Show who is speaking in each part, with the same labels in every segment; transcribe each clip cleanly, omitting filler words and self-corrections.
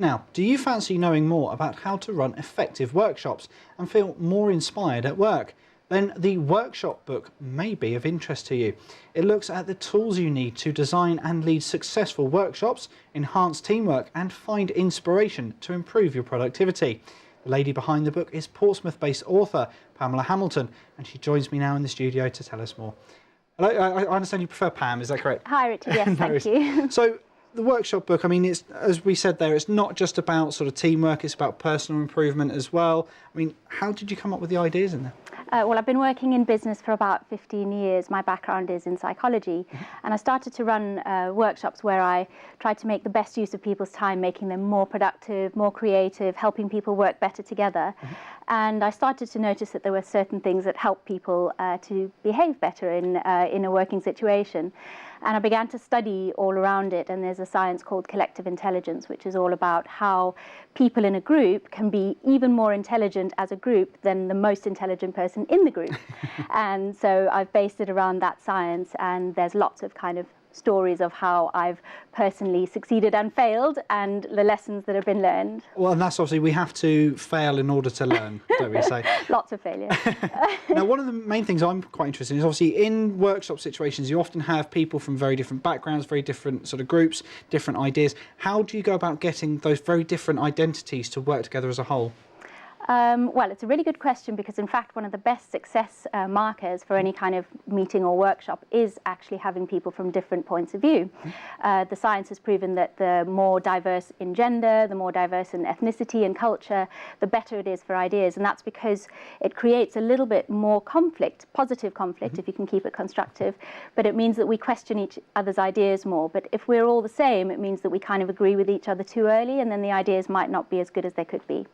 Speaker 1: Now, do you fancy knowing more about how to run effective workshops and feel more inspired at work? Then the workshop book may be of interest to you. It looks at the tools you need to design and lead successful workshops, enhance teamwork and find inspiration to improve your productivity. The lady behind the book is Portsmouth-based author Pamela Hamilton, and she joins me now in the studio to tell us more. Hello, I understand you prefer Pam, is that correct?
Speaker 2: Hi Richard, yes,
Speaker 1: No
Speaker 2: thank you.
Speaker 1: So, the workshop book, I mean, it's, as we said there, it's not just about sort of teamwork, it's about personal improvement as well. I mean, how did you come up with the ideas in there?
Speaker 2: Well, I've been working in business for about 15 years. My background is in psychology, and I started to run workshops where I tried to make the best use of people's time, making them more productive, more creative, helping people work better together. And I started to notice that there were certain things that help people to behave better in a working situation. And I began to study all around it, and there's a science called collective intelligence, which is all about how people in a group can be even more intelligent as a group than the most intelligent person in the group. And so I've based it around that science, and there's lots of kind of stories of how I've personally succeeded and failed and the lessons that have been learned.
Speaker 1: Well, and that's obviously, we have to fail in order to learn, don't we say?
Speaker 2: Lots of failure.
Speaker 1: Now, one of the main things I'm quite interested in is obviously in workshop situations, you often have people from very different backgrounds, very different sort of groups, different ideas. How do you go about getting those very different identities to work together as a whole?
Speaker 2: Well, it's a really good question, because in fact one of the best success markers for any kind of meeting or workshop is actually having people from different points of view. The science has proven that the more diverse in gender, the more diverse in ethnicity and culture, the better it is for ideas, and that's because it creates a little bit more conflict, positive conflict if you can keep it constructive, but it means that we question each other's ideas more. But if we're all the same, it means that we kind of agree with each other too early, and then the ideas might not be as good as they could be.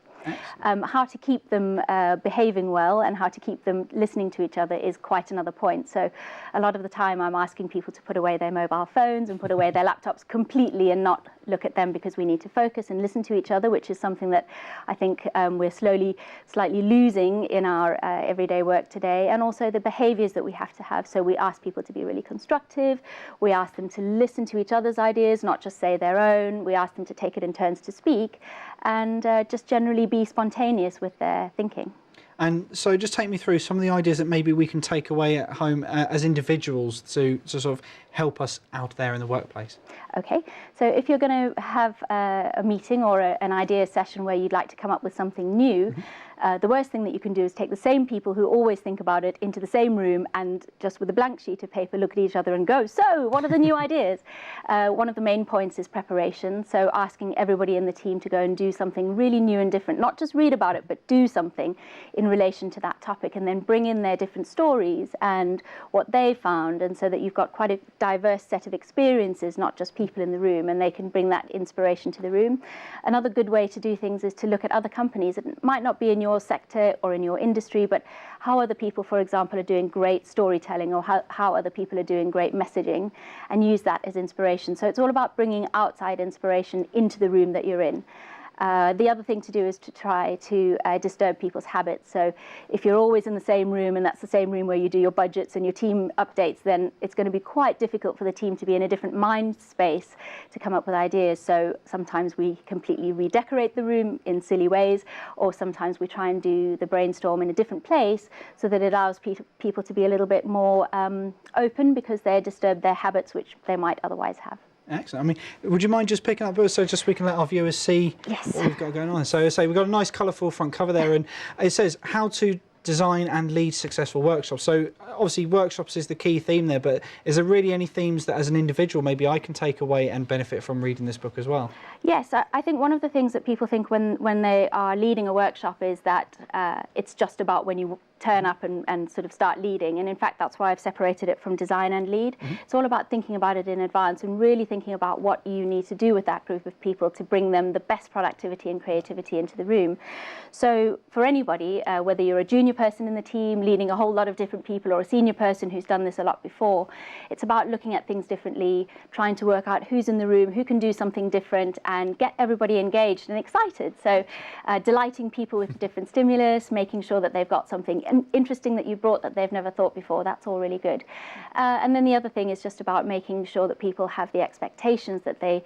Speaker 2: How to keep them behaving well and how to keep them listening to each other is quite another point. So a lot of the time I'm asking people to put away their mobile phones and put away their laptops completely and not look at them, because we need to focus and listen to each other, which is something that I think we're slightly losing in our everyday work today, and also the behaviors that we have to have. So we ask people to be really constructive, we ask them to listen to each other's ideas, not just say their own, we ask them to take it in turns to speak, and just generally be spontaneous with their thinking.
Speaker 1: And so just take me through some of the ideas that maybe we can take away at home as individuals to sort of help us out there in the workplace.
Speaker 2: Okay, so if you're going to have a meeting or an idea session where you'd like to come up with something new, the worst thing that you can do is take the same people who always think about it into the same room and just with a blank sheet of paper look at each other and go, so what are the new ideas? One of the main points is preparation, so asking everybody in the team to go and do something really new and different, not just read about it, but do something in relation to that topic, and then bring in their different stories and what they found, and so that you've got quite a diverse set of experiences, not just people in the room, and they can bring that inspiration to the room. Another good way to do things is to look at other companies. It might not be in your sector or in your industry, but how other people, for example, are doing great storytelling, or how other people are doing great messaging, and use that as inspiration. So it's all about bringing outside inspiration into the room that you're in. The other thing to do is to try to disturb people's habits. So if you're always in the same room, and that's the same room where you do your budgets and your team updates, then it's going to be quite difficult for the team to be in a different mind space to come up with ideas. So sometimes we completely redecorate the room in silly ways, or sometimes we try and do the brainstorm in a different place so that it allows people to be a little bit more open, because they disturb their habits which they might otherwise have.
Speaker 1: Excellent. I mean, would you mind just picking up, so just we can let our viewers see what we've got going on? So we've got a nice colourful front cover there, and it says how to design and lead successful workshops. So obviously workshops is the key theme there, but is there really any themes that as an individual maybe I can take away and benefit from reading this book as well? Yes,
Speaker 2: I think one of the things that people think when they are leading a workshop is that it's just about when you turn up and sort of start leading, and in fact that's why I've separated it from design and lead. It's all about thinking about it in advance and really thinking about what you need to do with that group of people to bring them the best productivity and creativity into the room. So for anybody, whether you're a junior person in the team leading a whole lot of different people, or a senior person who's done this a lot before, it's about looking at things differently, trying to work out who's in the room, who can do something different, and get everybody engaged and excited. So delighting people with different stimulus, making sure that they've got something interesting that you brought that they've never thought before. That's all really good. And then the other thing is just about making sure that people have the expectations that they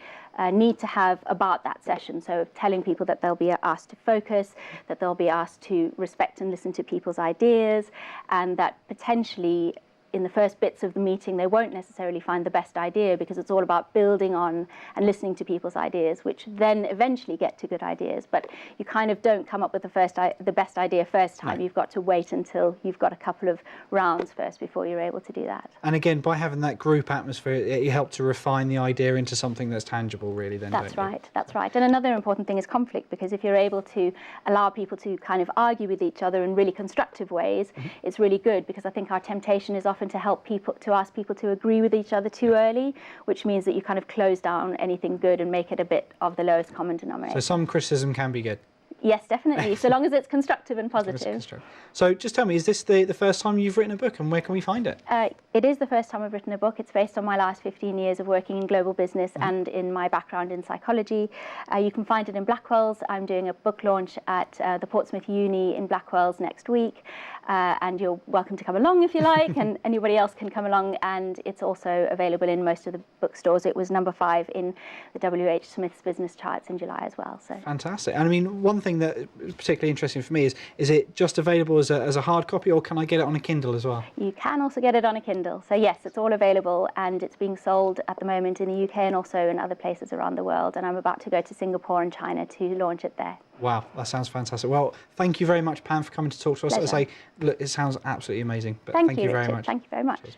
Speaker 2: need to have about that session. So telling people that they'll be asked to focus, that they'll be asked to respect and listen to people's ideas, and that potentially in the first bits of the meeting, they won't necessarily find the best idea, because it's all about building on and listening to people's ideas, which then eventually get to good ideas. But you kind of don't come up with the best idea first time.
Speaker 1: No.
Speaker 2: You've got to wait until you've got a couple of rounds first before you're able to do that.
Speaker 1: And again, by having that group atmosphere, you help to refine the idea into something that's tangible, really, then,
Speaker 2: That's
Speaker 1: don't you?
Speaker 2: right, that's right. And another important thing is conflict, because if you're able to allow people to kind of argue with each other in really constructive ways, it's really good, because I think our temptation is often to ask people to agree with each other too early, which means that you kind of close down anything good and make it a bit of the lowest common denominator.
Speaker 1: So some criticism can be good.
Speaker 2: Yes, definitely, so long as it's constructive and positive.
Speaker 1: So just tell me, is this the first time you've written a book, and where can we find it?
Speaker 2: It is the first time I've written a book. It's based on my last 15 years of working in global business and in my background in psychology. You can find it in Blackwell's. I'm doing a book launch at the Portsmouth Uni in Blackwell's next week, and you're welcome to come along if you like, and anybody else can come along, and it's also available in most of the bookstores. It was number 5 in the W.H. Smith's business charts in July as well. So
Speaker 1: Fantastic. And I mean, one thing that is particularly interesting for me is it just available as a hard copy, or can I get it on a Kindle as well?
Speaker 2: You can also get it on a Kindle. So yes, it's all available, and it's being sold at the moment in the UK and also in other places around the world. And I'm about to go to Singapore and China to launch it there.
Speaker 1: Wow, that sounds fantastic. Well, thank you very much, Pam, for coming to talk to us.
Speaker 2: Pleasure.
Speaker 1: As I say, look, it sounds absolutely amazing. But
Speaker 2: Thank
Speaker 1: you very
Speaker 2: Richard.
Speaker 1: much.
Speaker 2: Thank you very much.
Speaker 1: Cheers.